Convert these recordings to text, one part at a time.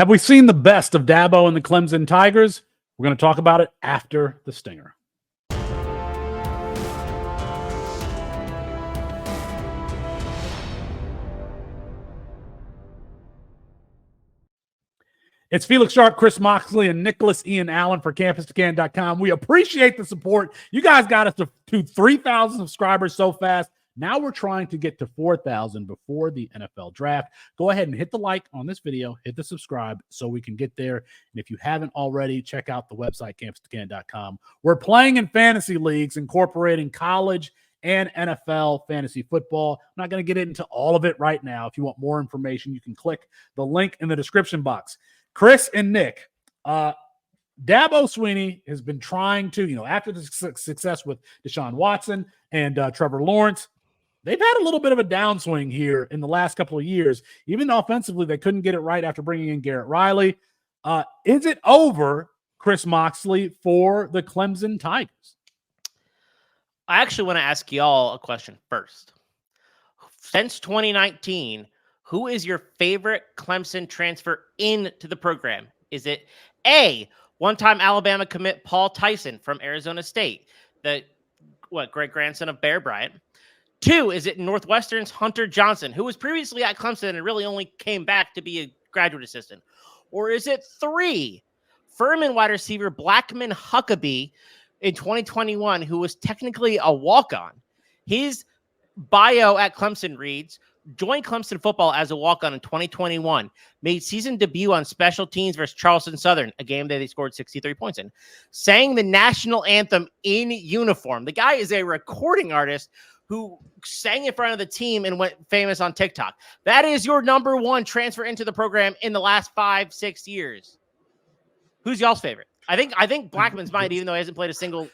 Have we seen the best of Dabo and the Clemson Tigers? We're going to talk about it after the stinger. It's Felix Sharpe, Chris Moxley, and Nicholas Ian Allen for CampusToCan.com. We appreciate the support. You guys got us to 3,000 subscribers so fast. Now we're trying to get to 4,000 before the NFL draft. Go ahead and hit the like on this video, hit the subscribe so we can get there. And if you haven't already, check out the website, CampusToCan.com. We're playing in fantasy leagues, incorporating college and NFL fantasy football. I'm not going to get into all of it right now. If you want more information, you can click the link in the description box. Chris and Nick, Dabo Swinney has been trying to, after the success with Deshaun Watson and Trevor Lawrence, they've had a little bit of a downswing here in the last couple of years. Even offensively, they couldn't get it right after bringing in Garrett Riley. Is it over, Chris Moxley, for the Clemson Tigers? I actually want to ask y'all a question first. Since 2019, who is your favorite Clemson transfer into the program? Is it A, one-time Alabama commit Paul Tyson from Arizona State, the great-grandson of Bear Bryant? 2, is it Northwestern's Hunter Johnson, who was previously at Clemson and really only came back to be a graduate assistant? Or is it 3, Furman wide receiver Blackman Huckabee in 2021, who was technically a walk-on? His bio at Clemson reads, joined Clemson football as a walk-on in 2021, made season debut on special teams versus Charleston Southern, a game that they scored 63 points in, sang the national anthem in uniform. The guy is a recording artist who sang in front of the team and went famous on TikTok. That is your number one transfer into the program in the last 5-6 years. Who's y'all's favorite? I think Blackman's mine, even though he hasn't played a single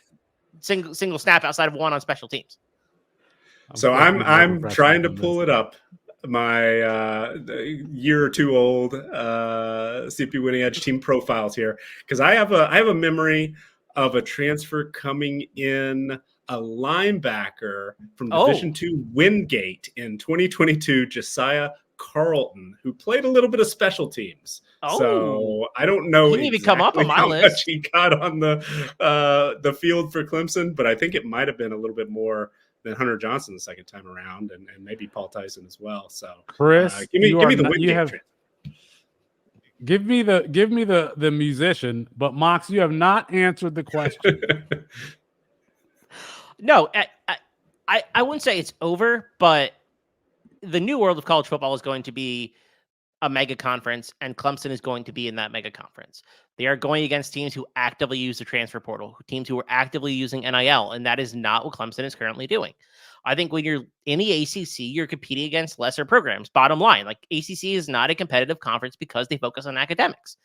snap outside of one on special teams. So I'm trying to pull it up. My year or two old CP Winning Edge team profiles here, because I have a memory of a transfer coming in, a linebacker from Division II Wingate in 2022, Josiah Carlton, who played a little bit of special teams. So I don't know he exactly come up on my how list. much he got on the field for Clemson, but I think it might have been a little bit more than Hunter Johnson the second time around, and maybe Paul Tyson as well. So Chris, give me the Wingate. Give me the musician, but Mox, you have not answered the question. No, I wouldn't say it's over, but the new world of college football is going to be a mega conference, and Clemson is going to be in that mega conference. They are going against teams who actively use the transfer portal, teams who are actively using NIL, and that is not what Clemson is currently doing. I think when you're in the ACC, you're competing against lesser programs. Bottom line, like ACC is not a competitive conference because they focus on academics.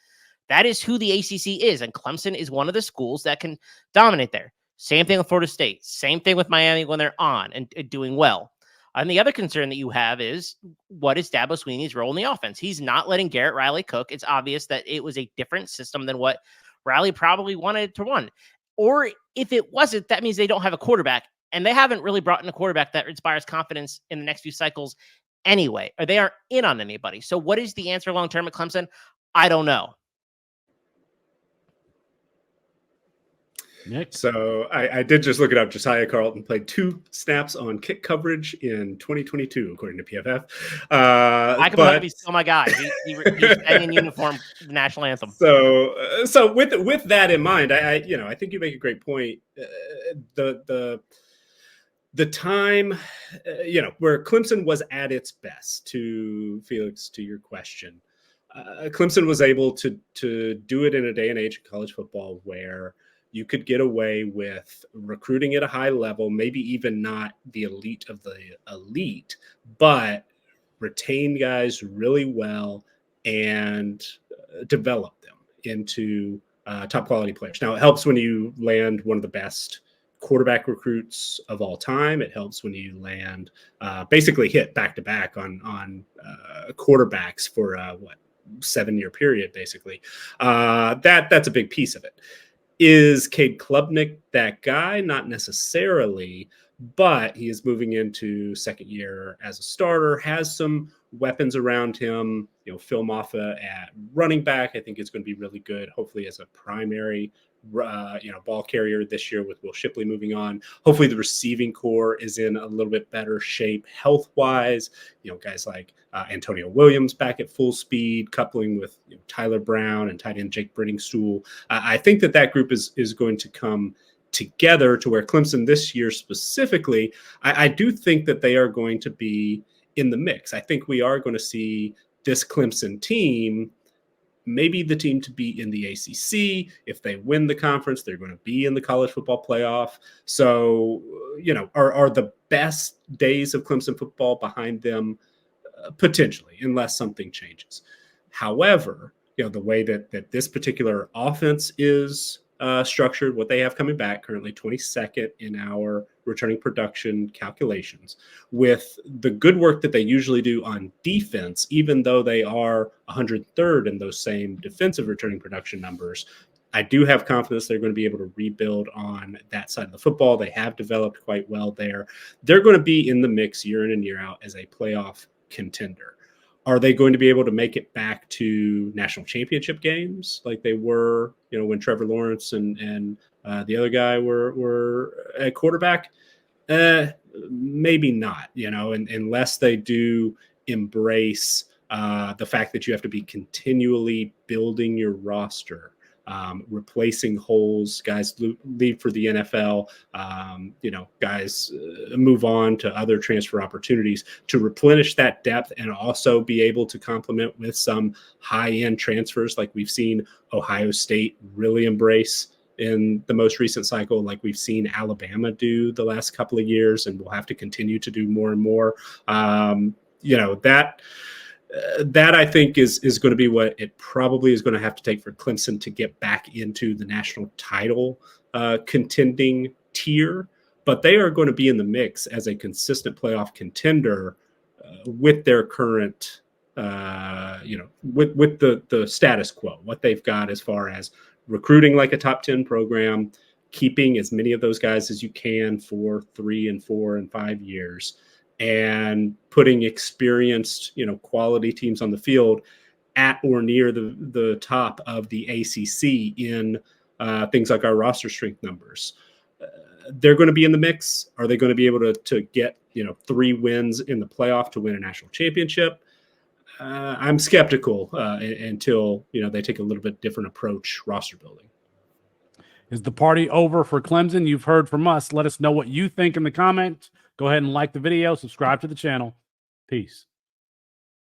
That is who the ACC is, and Clemson is one of the schools that can dominate there. Same thing with Florida State. Same thing with Miami when they're on and doing well. And the other concern that you have is, what is Dabo Swinney's role in the offense? He's not letting Garrett Riley cook. It's obvious that it was a different system than what Riley probably wanted to run. Or if it wasn't, that means they don't have a quarterback. And they haven't really brought in a quarterback that inspires confidence in the next few cycles anyway. Or they aren't in on anybody. So what is the answer long-term at Clemson? I don't know. Nick? So I did just look it up. Josiah Carlton played 2 snaps on kick coverage in 2022, according to PFF. I could be still my guy. He's sang in uniform, the national anthem. So with that in mind, I think you make a great point. The time, where Clemson was at its best, to Felix, to your question, Clemson was able to do it in a day and age of college football where you could get away with recruiting at a high level, maybe even not the elite of the elite, but retain guys really well and develop them into top quality players. Now, it helps when you land one of the best quarterback recruits of all time. It helps when you land basically hit back-to-back on quarterbacks for 7-year period, basically. That's a big piece of it. Is Cade Klubnik that guy? Not necessarily, but he is moving into second year as a starter, has some weapons around him. Phil Maffa at running back, I think is going to be really good, hopefully as a primary ball carrier this year with Will Shipley moving on. Hopefully the receiving core is in a little bit better shape health-wise. Guys like Antonio Williams back at full speed, coupling with Tyler Brown and tight end Jake Brittingstool. I think that group is going to come together to where Clemson this year specifically, I do think that they are going to be in the mix. I think we are going to see this Clemson team, maybe the team to be in the ACC. If they win the conference, they're going to be in the college football playoff. So, are the best days of Clemson football behind them? Potentially, unless something changes. However, the way that this particular offense is structured, what they have coming back, currently 22nd in our returning production calculations, with the good work that they usually do on defense, even though they are 103rd in those same defensive returning production numbers, I do have confidence they're going to be able to rebuild on that side of the football. They have developed quite well there. They're going to be in the mix year in and year out as a playoff contender. Are they going to be able to make it back to national championship games like they were, when Trevor Lawrence and the other guy were at quarterback? Maybe not, unless they do embrace the fact that you have to be continually building your roster, replacing holes. Guys leave for the NFL, guys move on to other transfer opportunities to replenish that depth and also be able to complement with some high-end transfers like we've seen Ohio State really embrace in the most recent cycle, like we've seen Alabama do the last couple of years, and we'll have to continue to do more and more. That I think is going to be what it probably is going to have to take for Clemson to get back into the national title contending tier. But they are going to be in the mix as a consistent playoff contender with their current, with the status quo, what they've got as far as recruiting like a top 10 program, keeping as many of those guys as you can for 3 and 4 and 5 years, and putting experienced, quality teams on the field at or near the top of the ACC in things like our roster strength numbers. They're going to be in the mix. Are they going to be able to get 3 wins in the playoff to win a national championship? I'm skeptical until they take a little bit different approach roster building. Is the party over for Clemson? You've heard from us. Let us know what you think in the comments. Go ahead and like the video, subscribe to the channel. Peace.